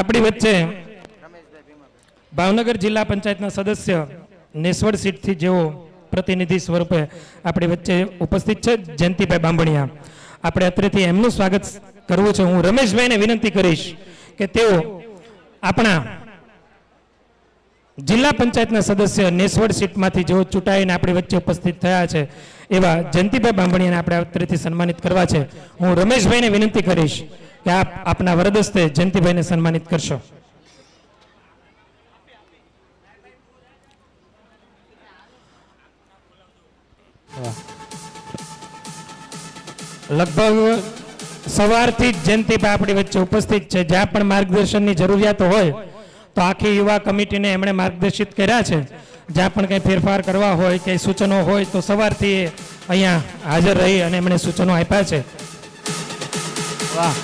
આપણી વચ્ચે ભાવનગર જિલ્લા પંચાયતના સદસ્ય નેસવડ સીટથી જેઓ પ્રતિનિધિ સ્વરૂપે આપણી વચ્ચે ઉપસ્થિત છે જયંતિભાઈ બાંભણિયા. આપણે અત્રેથી એમનું સ્વાગત કરવું છે. હું રમેશભાઈને વિનંતી કરીશ કે તેઓ આપણા જિલ્લા પંચાયતના સદસ્ય નેસવડ સીટમાંથી જેઓ ચૂંટાઈને આપણી વચ્ચે ઉપસ્થિત થયા છે એવા જયંતિભાઈ બાંભણિયાને આપણે અત્રેથી સન્માનિત કરવા છે. હું રમેશભાઈને વિનંતી કરીશ કે આપ આપના વરદસ્તે જયંતિભાઈને સન્માનિત કરશો. લગભગ સવારથી જ જયંતિભાઈ આપણી વચ્ચે ઉપસ્થિત છે. જ્યાં પણ માર્ગદર્શનની જરૂરિયાત હોય તો આખી યુવા કમિટીને એમણે માર્ગદર્શિત કર્યા છે. જ્યાં પણ કંઈ ફેરફાર કરવા હોય કે સૂચનો હોય તો સવારથી અહીંયા હાજર રહી અને એમણે સૂચનો આપ્યા છે. વાહ,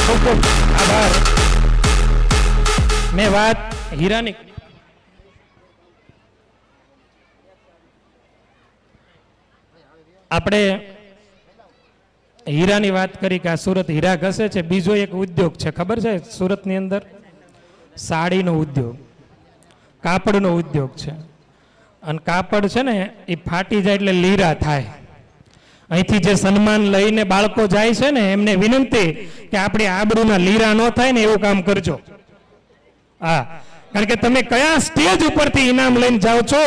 ખૂબ ખૂબ આભાર. મેં વાત હીરાની આપણે હીરાની વાત કરી કે આ સુરત હીરા ઘસે છે. બીજો એક ઉદ્યોગ છે, ખબર છે સુરતની અંદર? સાડીનો ઉદ્યોગ, કાપડનો ઉદ્યોગ છે. અને કાપડ છે ને એ ફાટી જાય એટલે લીરા થાય. અહીંથી જે સન્માન લઈને બાળકો જાય છે ને એમને વિનંતી કે આપણી આબરૂના લીરા ન થાય ને એવું કામ કરજો. હા, કારણ કે તમે કયા સ્ટેજ ઉપરથી ઇનામ લઈને જાઓ છો.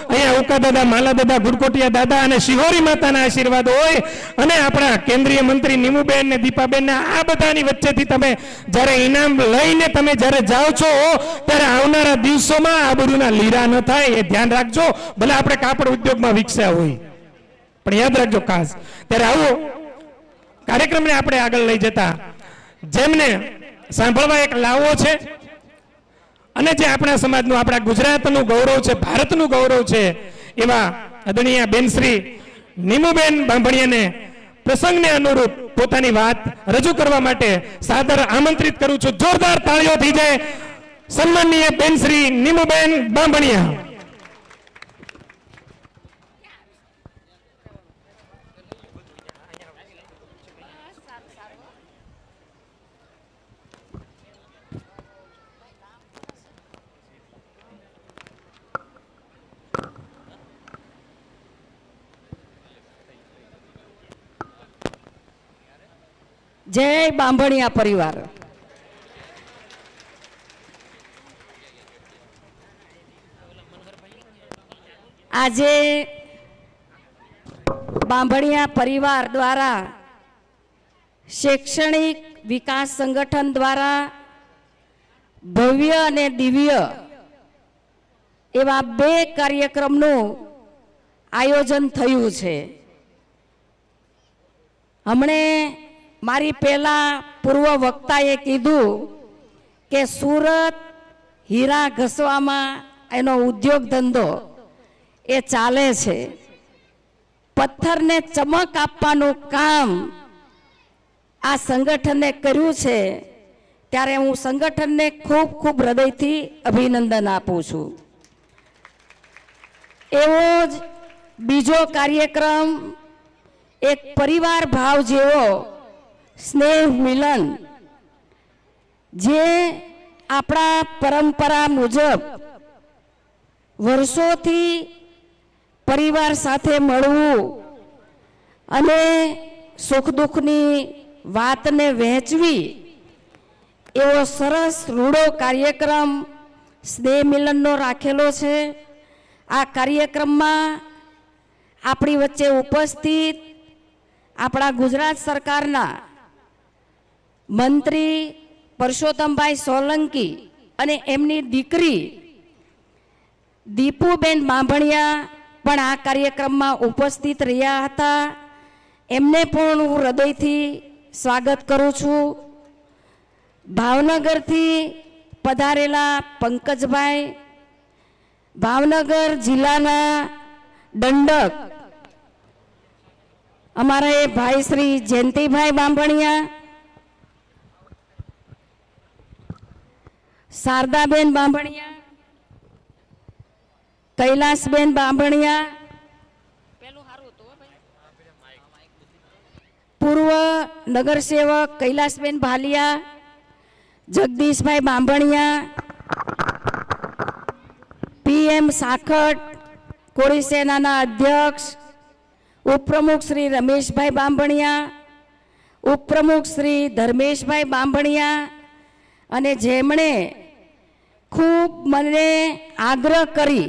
અહીંયા ઉકા દાદા, માલા દાદા, ગુડકોટિયા દાદા અને શિહોરી માતાના આશીર્વાદ હોય અને આપણા કેન્દ્રીય મંત્રી નીમુબેન ને દીપાબેન આ બધાની વચ્ચેથી તમે જ્યારે ઇનામ લઈને તમે જ્યારે જાઓ છો ત્યારે આવનારા દિવસોમાં આબરૂના લીરા ન થાય એ ધ્યાન રાખજો. ભલે આપણે કાપડ ઉદ્યોગમાં વિકસ્યા હોય પણ યાદ રાખજો ખાસ. ત્યારે આવો કાર્યક્રમને આપણે આગળ લઈ જતા જેમને સાંભળવા એક લાવો છે અને જે આપણા સમાજનું, આપણા ગુજરાતનું ગૌરવ છે, ભારતનું ગૌરવ છે એવા આદરણીય બેનશ્રી નીમુબેન બાંભણિયાને પ્રસંગને અનુરૂપ પોતાની વાત રજૂ કરવા માટે સાદર આમંત્રિત કરું છું. જોરદાર તાળીઓ થઈ જાય સન્માનનીય બેનશ્રી નીમુબેન બાંભણિયા. જય બાંભણિયા પરિવાર. આજે બાંભણિયા પરિવાર દ્વારા શૈક્ષણિક વિકાસ સંગઠન દ્વારા ભવ્ય અને દિવ્ય એવા 2 કાર્યક્રમનું આયોજન થયું છે. હમણે મારી પહેલા પૂર્વ વક્તાએ કીધું કે સુરત હીરા ઘસવામાં એનો ઉદ્યોગ ધંધો એ ચાલે છે. પથ્થરને ચમક આપવાનું કામ આ સંગઠને કર્યું છે. ત્યારે હું સંગઠનને ખૂબ ખૂબ હૃદયથી અભિનંદન આપું છું. એવો જ બીજો કાર્યક્રમ એક પરિવાર ભાવ જેવો સ્નેહ મિલન, જે આપણા પરંપરા મુજબ વર્ષોથી પરિવાર સાથે મળવું અને સુખ દુઃખની વાતને વહેંચવી એવો સરસ રૂડો કાર્યક્રમ સ્નેહ મિલનનો રાખેલો છે. આ કાર્યક્રમમાં આપણી વચ્ચે ઉપસ્થિત આપણા ગુજરાત સરકારના મંત્રી પરસોત્તમભાઈ સોલંકી અને એમની દીકરી દીપુબેન બાંભણિયા પણ આ કાર્યક્રમમાં ઉપસ્થિત રહ્યા હતા. એમને પણ હું હૃદયથી સ્વાગત કરું છું. ભાવનગરથી પધારેલા પંકજભાઈ, ભાવનગર જિલ્લાના દંડક અમારા એ ભાઈ શ્રી જયંતિભાઈ બાંભણિયા, શારદાબેન બાંભણિયા, કૈલાસબેન બાંભણિયા, પૂર્વ નગરસેવક કૈલાસબેન ભાલિયા, જગદીશભાઈ બાંભણિયા, PM સાખટ, કોળી સેનાના અધ્યક્ષ, ઉપપ્રમુખ શ્રી રમેશભાઈ બાંભણિયા, ઉપપ્રમુખ શ્રી ધર્મેશભાઈ બાંભણિયા, અને જેમણે ખૂબ મને આગ્રહ કરી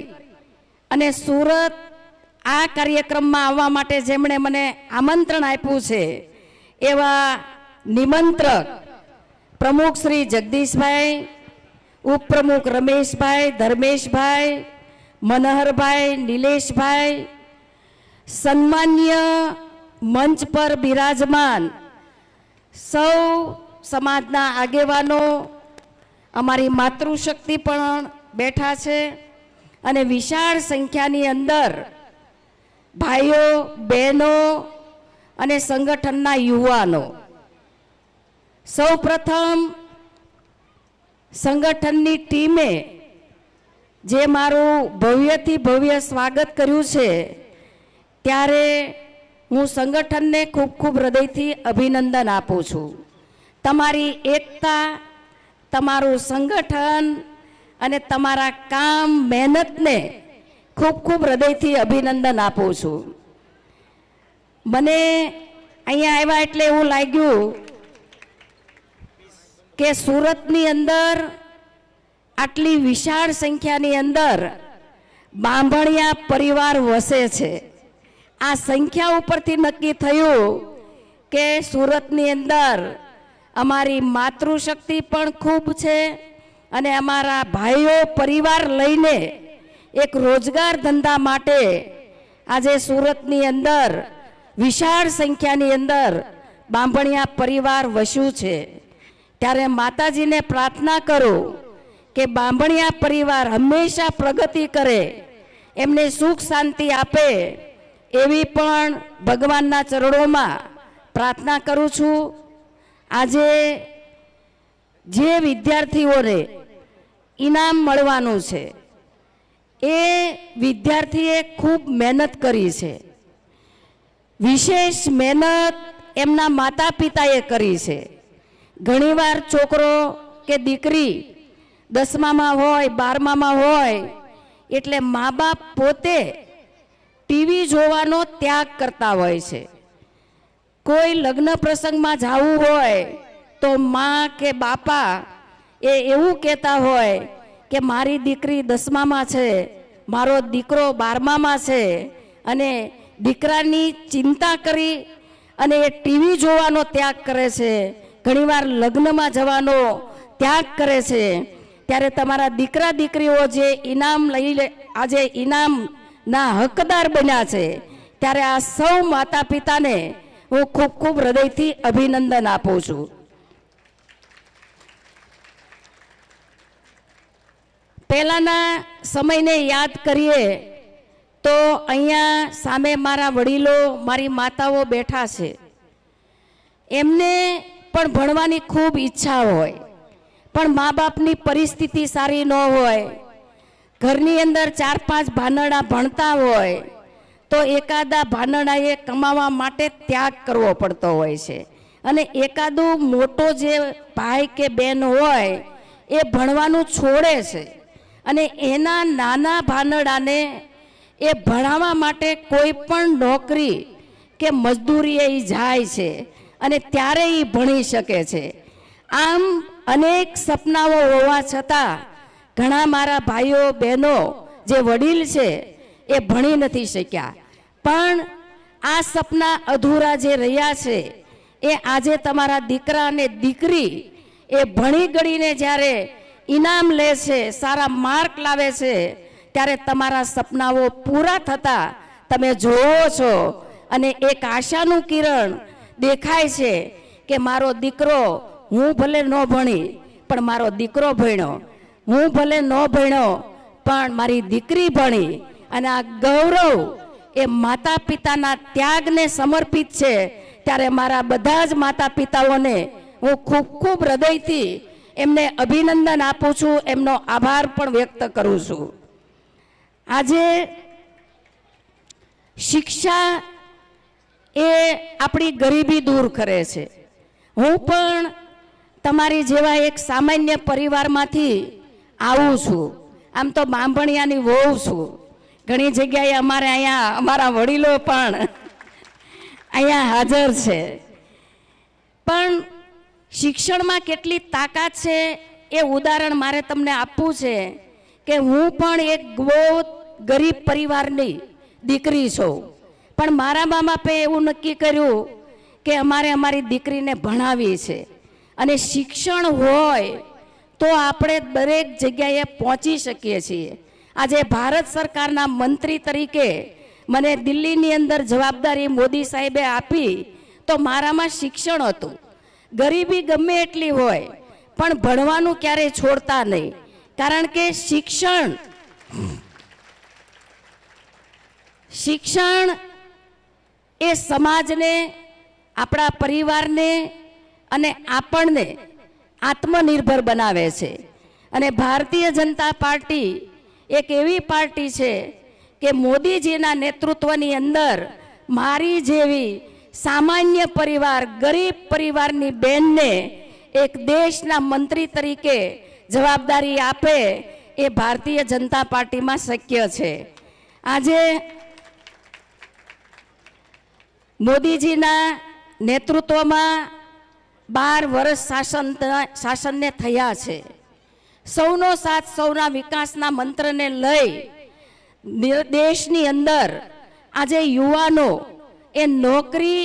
અને સુરત આ કાર્યક્રમમાં આવવા માટે જેમણે મને આમંત્રણ આપ્યું છે એવા નિમંત્રક પ્રમુખ શ્રી જગદીશભાઈ, ઉપપ્રમુખ રમેશભાઈ, ધર્મેશભાઈ, મનહરભાઈ, નિલેશભાઈ, સન્માન્ય મંચ પર બિરાજમાન સૌ સમાજના આગેવાનો, અમારી માતૃશક્તિ પણ બેઠા છે અને વિશાળ સંખ્યાની અંદર ભાઈઓ, બહેનો અને સંગઠનના યુવાનો, સૌ પ્રથમ સંગઠનની ટીમે જે મારું ભવ્યથી ભવ્ય સ્વાગત કર્યું છે ત્યારે હું સંગઠનને ખૂબ ખૂબ હૃદયથી અભિનંદન આપું છું. તમારી એકતા, તમારું સંગઠન અને તમારા કામ, મહેનતને ખૂબ ખૂબ હૃદયથી અભિનંદન આપું છું. મને અહીંયા આવ્યા એટલે એવું લાગ્યું કે સુરતની અંદર આટલી વિશાળ સંખ્યાની અંદર બાંભણિયા પરિવાર વસે છે. આ સંખ્યા ઉપરથી નક્કી થયું કે સુરતની અંદર અમારી માતૃશક્તિ પણ ખૂબ છે અને અમારા ભાઈઓ પરિવાર લઈને એક રોજગાર ધંધા માટે આજે સુરતની અંદર વિશાળ સંખ્યાની અંદર બાંભણિયા પરિવાર વસ્યું છે. ત્યારે માતાજીને પ્રાર્થના કરું કે બાંભણિયા પરિવાર હંમેશા પ્રગતિ કરે, એમને સુખ શાંતિ આપે એવી પણ ભગવાનના ચરણોમાં પ્રાર્થના કરું છું. આજે જે વિદ્યાર્થીઓને ઇનામ મળવાનું છે એ વિદ્યાર્થીએ ખૂબ મહેનત કરી છે. વિશેષ મહેનત એમના માતા પિતાએ કરી છે. ઘણીવાર છોકરો કે દીકરી 10મામાં હોય, 12મામાં હોય એટલે મા બાપ પોતે ટીવી જોવાનો ત્યાગ કરતા હોય છે. કોઈ લગ્ન પ્રસંગમાં જવું હોય તો માં કે બાપા એ એવું કહેતા હોય કે મારી દીકરી 10મામાં છે, મારો દીકરો 12મામાં છે, અને દીકરાની ચિંતા કરી અને એ ટીવી જોવાનો ત્યાગ કરે છે, ઘણીવાર લગ્નમાં જવાનો ત્યાગ કરે છે. ત્યારે તમારા દીકરા દીકરીઓ જે ઇનામ લઈ લે, આજે ઇનામના હકદાર બન્યા છે, ત્યારે આ સૌ માતા પિતાને હું ખૂબ ખૂબ હૃદયથી અભિનંદન આપું છું. પહેલાના સમયને યાદ કરીએ તો અહીંયા સામે મારા વડીલો, મારી માતાઓ બેઠા છે. એમને પણ ભણવાની ખૂબ ઈચ્છા હોય, પણ મા બાપની પરિસ્થિતિ સારી ન હોય, ઘરની અંદર 4-5 ભાનડા ભણતા હોય તો એકાદા ભાનડાએ કમાવા માટે ત્યાગ કરવો પડતો હોય છે, અને એકાદું મોટો જે ભાઈ કે બેન હોય એ ભણવાનું છોડે છે, અને એના નાના ભાનડાને એ ભણાવવા માટે કોઈ પણ નોકરી કે મજદૂરી એ જાય છે અને ત્યારે એ ભણી શકે છે. આમ અનેક સપનાઓ હોવા છતાં ઘણા મારા ભાઈઓ બહેનો જે વડીલ છે એ ભણી નથી શક્યા, પણ આ સપના અધૂરા જે રહ્યા છે એ આજે તમારા દીકરા અને દીકરી એ ભણી ગણીને જ્યારે ઇનામ લે છે, સારા માર્ક લાવે છે, ત્યારે તમારા સપનાઓ પૂરા થતા તમે જોવો છો અને એક આશાનું કિરણ દેખાય છે કે મારો દીકરો, હું ભલે ન ભણી પણ મારો દીકરો ભણ્યો, હું ભલે ન ભણ્યો પણ મારી દીકરી ભણી, અને આ ગૌરવ એ માતા પિતાના ત્યાગને સમર્પિત છે. ત્યારે મારા બધા જ માતા પિતાઓને હું ખૂબ ખૂબ હૃદયથી એમને અભિનંદન આપું છું, એમનો આભાર પણ વ્યક્ત કરું છું. આજે શિક્ષા એ આપણી ગરીબી દૂર કરે છે. હું પણ તમારી જેવા એક સામાન્ય પરિવારમાંથી આવું છું. આમ તો બાંભણિયાની વહુ છું. ઘણી જગ્યાએ અમારે અહીંયા અમારા વડીલો પણ અહીંયા હાજર છે. પણ શિક્ષણમાં કેટલી તાકાત છે એ ઉદાહરણ મારે તમને આપવું છે કે હું પણ એક બહુ ગરીબ પરિવારની દીકરી છું. પણ મારા મા બાપે એવું નક્કી કર્યું કે અમારે અમારી દીકરીને ભણાવી છે, અને શિક્ષણ હોય તો આપણે દરેક જગ્યાએ પહોંચી શકીએ છીએ. આજે ભારત સરકારના મંત્રી તરીકે મને દિલ્હીની અંદર જવાબદારી મોદી સાહેબે આપી તો મારામાં શિક્ષણ હતું. ગરીબી ગમે એટલી હોય પણ ભણવાનું ક્યારેય છોડતા નહીં, કારણ કે શિક્ષણ એ સમાજને, આપણા પરિવારને અને આપણને આત્મનિર્ભર બનાવે છે. અને ભારતીય જનતા પાર્ટી એક એવી પાર્ટી છે કે મોદીજીના નેતૃત્વની અંદર મારી જેવી સામાન્ય પરિવાર, ગરીબ પરિવારની બહેનને એક દેશના મંત્રી તરીકે જવાબદારી આપે એ ભારતીય જનતા પાર્ટીમાં શક્ય છે. આજે મોદીજીના નેતૃત્વમાં 12 વર્ષ શાસનને થયા છે. સૌનો સાથ સૌના વિકાસના મંત્રને લઈ દેશની અંદર આજે યુવાનો એ નોકરી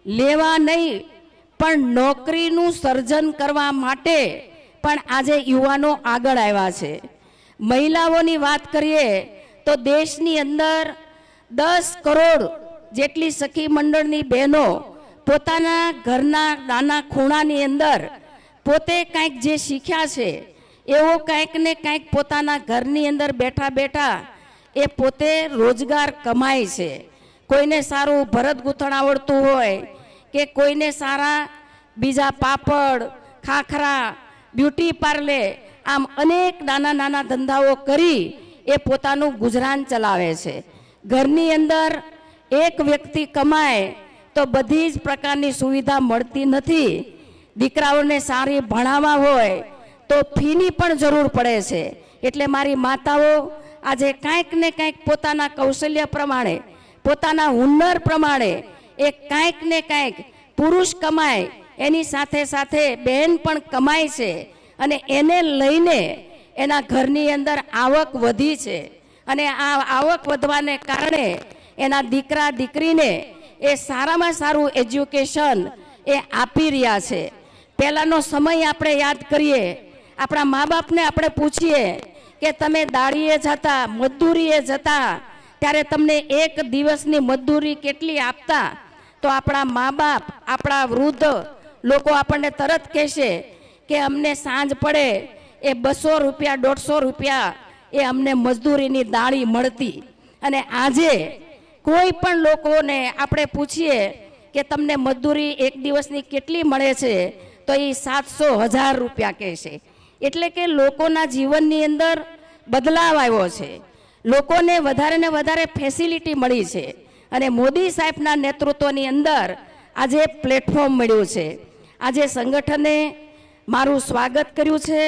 લેવા નહીં પણ નોકરીનું સર્જન કરવા માટે પણ આજે યુવાનો આગળ આવ્યા છે. મહિલાઓની વાત કરીએ તો દેશની અંદર 10 કરોડ જેટલી સખી મંડળની બહેનો પોતાના ઘરના નાના ખૂણાની અંદર પોતે કંઈક જે શીખ્યા છે એવો કંઈક ને કંઈક પોતાના ઘરની અંદર બેઠા બેઠા એ પોતે રોજગાર કમાય છે. કોઈને સારું ભરત ગૂંથણ આવડતું હોય કે કોઈને સારા બીજા પાપડ, ખાખરા, બ્યુટી પાર્લર, આમ અનેક નાના નાના ધંધાઓ કરી એ પોતાનું ગુજરાન ચલાવે છે. ઘરની અંદર એક વ્યક્તિ કમાય તો બધી જ પ્રકારની સુવિધા મળતી નથી. દીકરાઓને સારી ભણાવવા હોય તો ફીની પણ જરૂર પડે છે. એટલે મારી માતાઓ આજે કાંઈક ને કાંઈક પોતાના કૌશલ્ય પ્રમાણે, પોતાના હુનર પ્રમાણે એ કાંઈક ને કાંઈક પુરુષ કમાય એની સાથે સાથે બહેન પણ કમાય છે, અને એને લઈને એના ઘરની અંદર આવક વધી છે. અને આ આવક વધવાને કારણે એના દીકરા દીકરીને એ સારામાં સારું એજ્યુકેશન એ આપી રહ્યા છે. પહેલાંનો સમય આપણે યાદ કરીએ, આપણા મા બાપને આપણે પૂછીએ કે તમે દાડીએ જતા, મજદૂરીએ જતા, ત્યારે તમને એક દિવસની મજદૂરી કેટલી આપતા? તો આપણા મા બાપ, આપણા વૃદ્ધ લોકો આપણને તરત કહેશે કે અમને સાંજ પડે એ 200 રૂપિયા, 150 રૂપિયા એ અમને મજદૂરીની દાળી મળતી. અને આજે કોઈ પણ લોકોને આપણે પૂછીએ કે તમને મજદૂરી એક દિવસની કેટલી મળે છે તો એ 700-1000 રૂપિયા કહેશે. એટલે કે લોકોના જીવનની અંદર બદલાવ આવ્યો છે, લોકોને વધારે ને વધારે ફેસિલિટી મળી છે. અને મોદી સાહેબના નેતૃત્વની અંદર આજે પ્લેટફોર્મ મળ્યું છે. આજે સંગઠને મારું સ્વાગત કર્યું છે,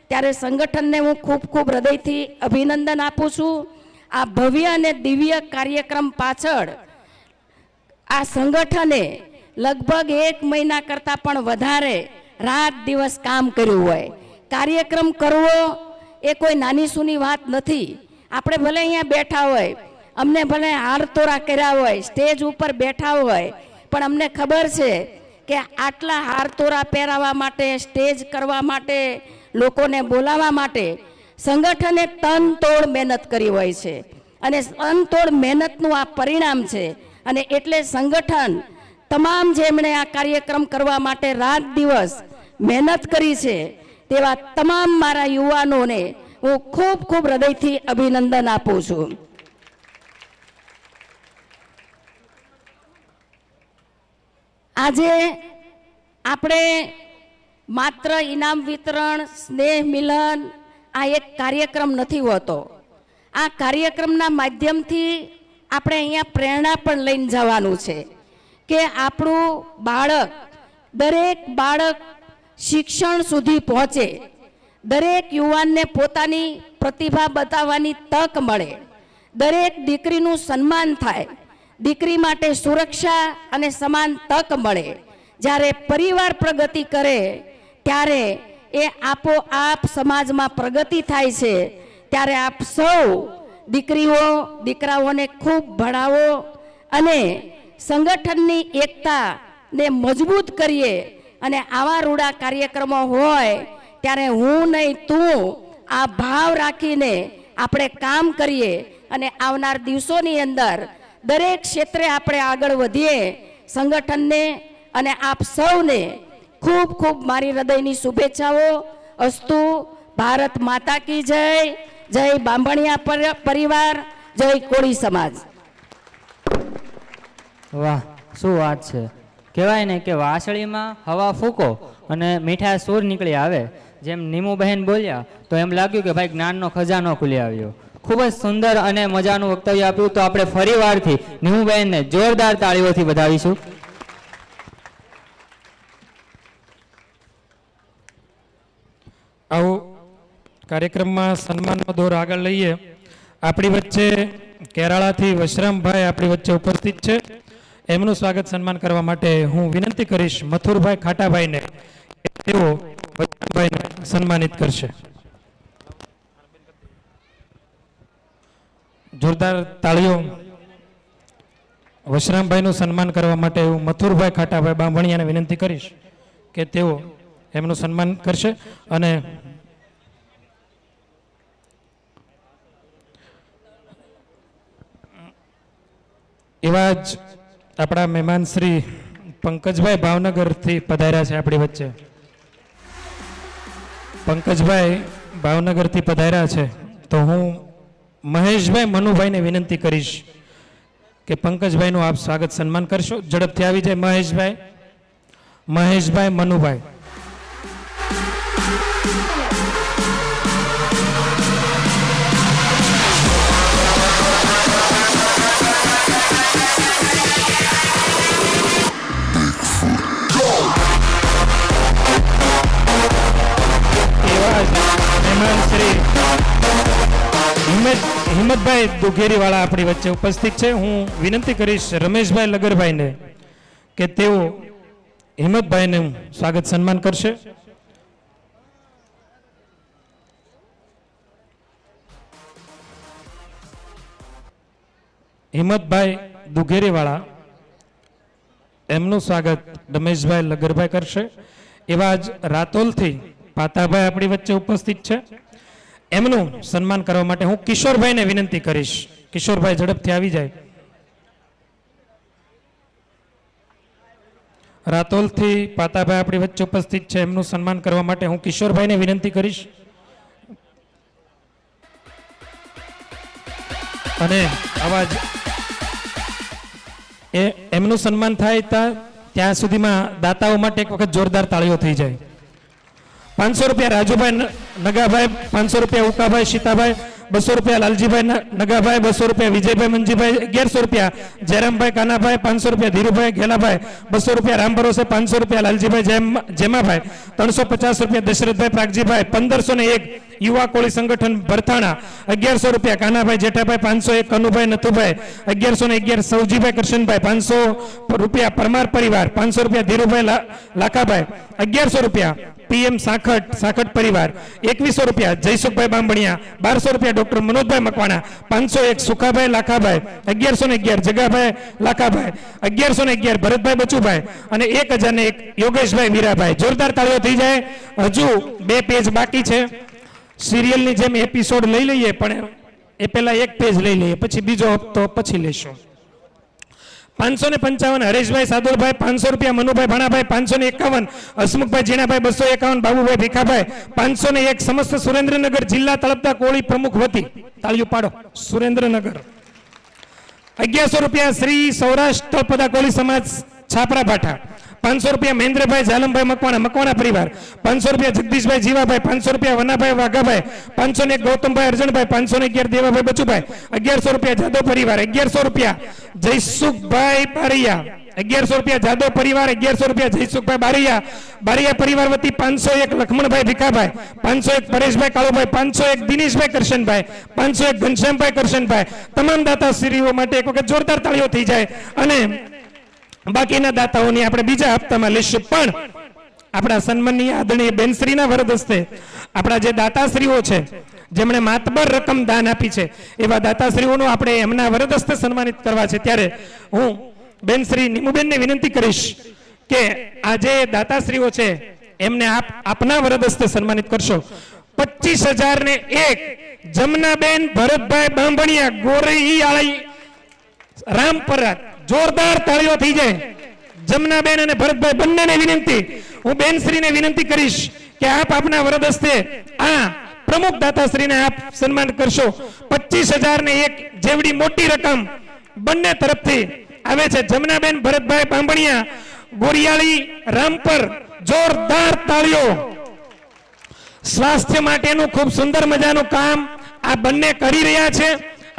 ત્યારે સંગઠનને હું ખૂબ ખૂબ હૃદયથી અભિનંદન આપું છું. આ ભવ્ય અને દિવ્ય કાર્યક્રમ પાછળ આ સંગઠને લગભગ 1 મહિના કરતાં પણ વધારે રાત દિવસ કામ કર્યું હોય. કાર્યક્રમ કરવો એ કોઈ નાની સૂની વાત નથી. આપણે ભલે અહીંયા બેઠા હોય, અમને ભલે હારતોરા કર્યા હોય, સ્ટેજ ઉપર બેઠા હોય, પણ અમને ખબર છે કે આટલા હારતોરા પહેરાવવા માટે, સ્ટેજ કરવા માટે, લોકોને બોલાવવા માટે સંગઠને તન તોડ મહેનત કરી હોય છે. અને તન તોડ મહેનતનું આ પરિણામ છે. અને એટલે સંગઠન તમામ જેમણે આ કાર્યક્રમ કરવા માટે રાત દિવસ મહેનત કરી છે તેવા તમામ મારા યુવાનોને હું ખૂબ ખૂબ હૃદયથી અભિનંદન આપું છું. આજે આપણે માત્ર ઇનામ વિતરણ, સ્નેહ મિલન આ એક કાર્યક્રમ નથી હોતો. આ કાર્યક્રમના માધ્યમથી આપણે અહીંયા પ્રેરણા પણ લઈને જવાનું છે. કે આપણું બાળક, દરેક બાળક શિક્ષણ સુધી પહોંચે, દરેક યુવાનને પોતાની પ્રતિભા બતાવવાની તક મળે, દરેક દીકરીનું સન્માન થાય, દીકરી માટે સુરક્ષા અને સમાન તક મળે. જ્યારે પરિવાર પ્રગતિ કરે ત્યારે એ આપોઆપ સમાજમાં પ્રગતિ થાય છે. ત્યારે આપ સૌ દીકરીઓ દીકરાઓને ખૂબ ભણાવો અને સંગઠનની એકતાને મજબૂત કરીએ. અને આવા રૂડા કાર્યક્રમો હોય ત્યારે હું નહીં તું આ ભાવ રાખીને આપણે કામ કરીએ અને આવનાર દિવસોની અંદર દરેક ક્ષેત્રે આપણે આગળ વધીએ. સંગઠનને અને આપ સૌને ખૂબ ખૂબ મારી હૃદયની શુભેચ્છાઓ. અસ્તુ. ભારત માતા કી જય. જય બાંભણિયા પરિવાર. જય કોળી સમાજ. વાહ, શું વાત છે. કહેવાય ને કે વાસળીમાં હવા ફૂંકો અને મીઠા સૂર નીકળી આવે. જેમ નીમુબહેન બોલ્યા તો એમ લાગ્યું કે ભાઈ જ્ઞાનનો ખજાનો ખુલી આવ્યો. ખૂબ જ સુંદર અને મજાનું વક્તવ્ય આપ્યું. તો આપણે ફરીવારથી નીમુબહેનને જોરદાર તાળીઓથી વધાવીશું. આવો કાર્યક્રમમાં સન્માનનો દોર આગળ લઈએ. આપણી વચ્ચે કેરાળાથી વશરામભાઈ આપણી વચ્ચે ઉપસ્થિત છે. એમનું સ્વાગત સન્માન કરવા માટે હું વિનંતી કરીશ મથુરભાઈ ખાટાભાઈને, તેઓ વશરામભાઈને સન્માનિત કરશે. જોરદાર તાળીઓ. વશરામભાઈનું સન્માન કરવા માટે હું મથુરભાઈ ખાટાભાઈ બાંભણિયાને વિનંતી કરીશ કે તેઓ એમનું સન્માન કરશે. અને એવા જ આપણા મહેમાન શ્રી પંકજભાઈ ભાવનગરથી પધાર્યા છે આપણી વચ્ચે. પંકજભાઈ ભાવનગરથી પધાર્યા છે તો હું મહેશભાઈ મનુભાઈને વિનંતી કરીશ કે પંકજભાઈનું આપ સ્વાગત સન્માન કરશો. ઝડપથી આવી જાય મહેશભાઈ. મહેશભાઈ મનુભાઈ. શ્રી હિંમતભાઈ દુઘેરીવાળા આપણી વચ્ચે ઉપસ્થિત છે. હું વિનંતી કરીશ રમેશભાઈ લગરભાઈને કે તેઓ હિંમતભાઈનું સ્વાગત સન્માન કરશે. હિંમતભાઈ દુઘેરીવાળા, એમનું સ્વાગત રમેશભાઈ લગરભાઈ કરશે. એવા જ રાતોલથી પાતાભાઈ આપણી વચ્ચે ઉપસ્થિત છે. એમનું સન્માન કરવા માટે હું કિશોરભાઈને વિનંતી કરીશ. કિશોરભાઈ ઝડપથી આવી જાય. રાતોલથી પાતાભાઈ આપણી વચ્ચે ઉપસ્થિત છે. એમનું સન્માન કરવા માટે હું કિશોરભાઈને વિનંતી કરીશ. અને આવા જ એમનું સન્માન થાય ત્યાં સુધીમાં દાતાઓ માટે એક વખત જોરદાર તાળીઓ થઈ જાય. 500 રૂપિયા રાજુભાઈ નગાભાઈ, 500 રૂપિયા ઉકાભાઈ સીતાભાઈ, 200 રૂપિયા લાલજીભાઈ નગાભાઈ, 200 રૂપિયા વિજયભાઈ મંજીભાઈ, 1100 રૂપિયા જયરામભાઈ કાનાભાઈ, 500 રૂપિયા ધીરુભાઈ ઘેલાભાઈ, 200 રૂપિયા રામ ભરોસે, 500 રૂપિયા લાલજીભાઈ જેમાભાઈ, 350 રૂપિયા દશરથભાઈ પ્રાગજીભાઈ, 1501 યુવા કોળી સંગઠન ભરથાણા, 1100 રૂપિયા કાનાભાઈ જેઠાભાઈ, 501 કનુભાઈ નથુભાઈ, 1111 સૌજીભાઈ કરશનભાઈ, 500 રૂપિયા પરમાર પરિવાર, 500 રૂપિયા ધીરુભાઈ લાખાભાઈ, 1100 રૂપિયા પીએમ સાખટ પરિવાર, 2100 રૂપિયા જયસુખભાઈ બાંભણિયા, 1200 રૂપિયા ડોક્ટર મનોજભાઈ મકવાણા, 501 સુખાભાઈ લાખાભાઈ, 1111 જગાભાઈ લાખાભાઈ, 1111 ભરતભાઈ બચુભાઈ અને 1001 યોગેશભાઈ વીરાભાઈ. જોરદાર તાળીઓ થઈ જાય. હજુ 2 પેજ બાકી છે. સિરિયલની જેમ એપિસોડ લઈ લઈએ, પણ એ પહેલા 1 પેજ લઈ લઈએ, પછી બીજો હપ્તો પછી લઈશું. 555 હરેશભાઈ સાદુલભાઈ, 500 રૂપિયા મનુભાઈ ભાણાભાઈ, 551 હસમુખભાઈ જીણાભાઈ, 251 બાબુભાઈ ભીખાભાઈ, 501 સમસ્ત સુરેન્દ્રનગર જિલ્લા તળપદા કોળી પ્રમુખ વતી. તાળીઓ પાડો. સુરેન્દ્રનગર. 1100 રૂપિયા શ્રી સૌરાષ્ટ્ર તળપદા કોળી સમાજ છાપરા ભાઠા, 500 રૂપિયા મહેન્દ્રભાઈ ઝાલમભાઈ મકવાણા પરિવાર, 500 રૂપિયા જગદીશભાઈ જીવાભાઈ, 500 રૂપિયા વનાભાઈ વાઘાભાઈ, 501 ગૌતમભાઈ અર્જણભાઈ, 511 દેવાભાઈ બચુભાઈ, 1100 રૂપિયા જાદવ પરિવાર, 1100 રૂપિયા જયસુખભાઈ પારિયા, રૂપિયા જાદવ પરિવાર, 1100 રૂપિયા જયસુખભાઈ બારિયા પરિવાર વતી 501 લખમણભાઈ ભીખાભાઈ, 501 પરેશભાઈ કાળુભાઈ, 501 દિનેશભાઈ કરશનભાઈ, 501 ઘનશ્યામભાઈ કરશનભાઈ. તમામ દાતાશ્રીઓ માટે એક વખત જોરદાર તાળીઓ થઈ જાય. અને બાકીના દાતાઓની આપણે બીજા હપ્તામાં લઈશું. પણ આપણા સન્માનીય આદરણીય બેનશ્રીના વરદ હસ્તે આપણા જે દાતાશ્રીઓ છે જેમણે માતબર રકમ દાન આપી છે એવા દાતાશ્રીઓનું આપણે એમના વરદ હસ્તે સન્માનિત કરવા છે. ત્યારે હું બેનશ્રી નીમુબેનને વિનંતી કરીશ કે આ જે દાતાશ્રીઓ છે એમને આપના વરદ હસ્તે સન્માનિત કરશો. 25,001 જમનાબેન ભરતભાઈ બાંભણિયા, ગોરૈયાળી, રામપરા. જોરદાર તાળીઓ થઈ જાય. જમનાબેન અને ભરતભાઈ બંનેને વિનંતી, હું બેનશ્રીને વિનંતી કરીશ કે આપ આપના વરદ હસ્તે આ પ્રમુખ દાતાશ્રીને આપ સન્માન કરશો. 25,001 જેવડી મોટી રકમ બંને તરફથી આવે છે. જમનાબેન ભરતભાઈ બાંભણિયા, ગોરિયાળી, રામપર. જોરદાર તાળીઓ. સ્વાસ્થ્ય માટેનું ખૂબ સુંદર મજાનું કામ આ બંને કરી રહ્યા છે.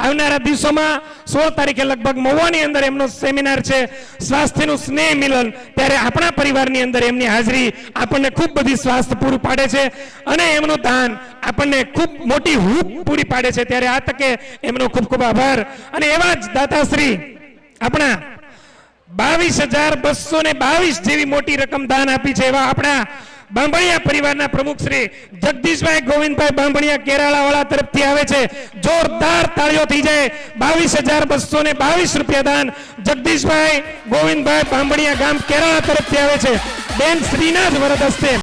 આવનારા દિવસોમાં 16 તારીખે લગભગ મહુવાની અંદર એમનો સેમિનાર છે, સ્વાસ્થ્યનું સ્નેહ મિલન. ત્યારે આપણા પરિવારની અંદર એમની હાજરી આપણને ખૂબ બધી સ્વાસ્થ્ય પૂરું પાડે છે અને એમનું દાન આપણને ખૂબ મોટી હૂંફ પૂરી પાડે છે. ત્યારે આ તકે એમનો ખૂબ ખૂબ આભાર. અને એવા જ દાતાશ્રી આપણા 22,222 જેવી મોટી રકમ દાન આપી છે એવા આપણા બાંભણિયા પરિવારના પ્રમુખ શ્રી જગદીશભાઈ ગોવિંદભાઈ બાંભણિયા કેરાળાવાળા તરફથી આવે છે. જોરદાર તાળીઓ થઈ જાય. 22,222 રૂપિયા દાન જગદીશભાઈ ગોવિંદભાઈ બાંભણિયા ગામ કેરાળા તરફથી આવે છે. બેન શ્રીના જ વરદ હસ્તે